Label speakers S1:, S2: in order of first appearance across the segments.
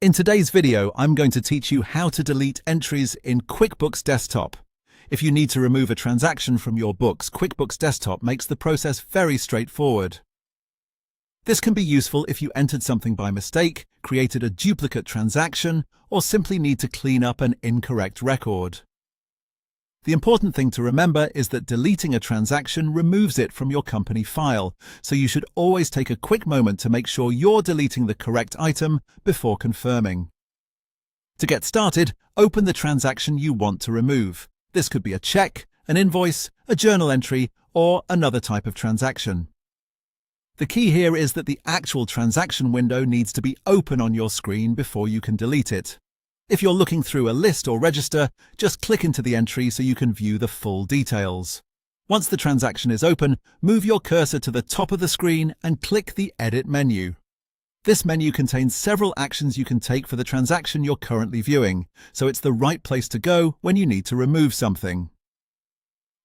S1: In today's video, I'm going to teach you how to delete entries in QuickBooks Desktop. If you need to remove a transaction from your books, QuickBooks Desktop makes the process very straightforward. This can be useful if you entered something by mistake, created a duplicate transaction, or simply need to clean up an incorrect record. The important thing to remember is that deleting a transaction removes it from your company file, so you should always take a quick moment to make sure you're deleting the correct item before confirming. To get started, open the transaction you want to remove. This could be a check, an invoice, a journal entry, or another type of transaction. The key here is that the actual transaction window needs to be open on your screen before you can delete it. If you're looking through a list or register, just click into the entry so you can view the full details. Once the transaction is open, move your cursor to the top of the screen and click the Edit menu. This menu contains several actions you can take for the transaction you're currently viewing, so it's the right place to go when you need to remove something.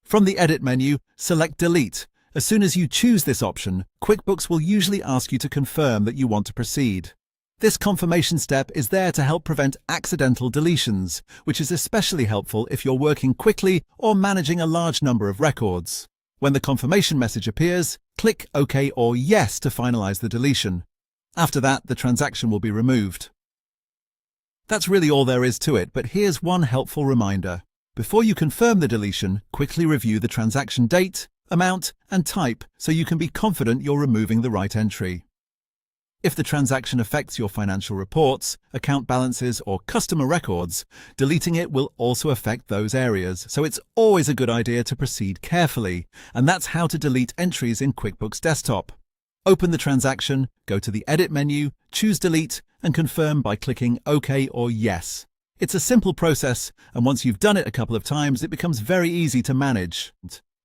S1: From the Edit menu, select Delete. As soon as you choose this option, QuickBooks will usually ask you to confirm that you want to proceed. This confirmation step is there to help prevent accidental deletions, which is especially helpful if you're working quickly or managing a large number of records. When the confirmation message appears, click OK or Yes to finalize the deletion. After that, the transaction will be removed. That's really all there is to it, but here's one helpful reminder. Before you confirm the deletion, quickly review the transaction date, amount, and type so you can be confident you're removing the right entry. If the transaction affects your financial reports, account balances, or customer records, deleting it will also affect those areas, so it's always a good idea to proceed carefully, and that's how to delete entries in QuickBooks Desktop. Open the transaction, go to the Edit menu, choose Delete, and confirm by clicking OK or Yes. It's a simple process, and once you've done it a couple of times, it becomes very easy to manage.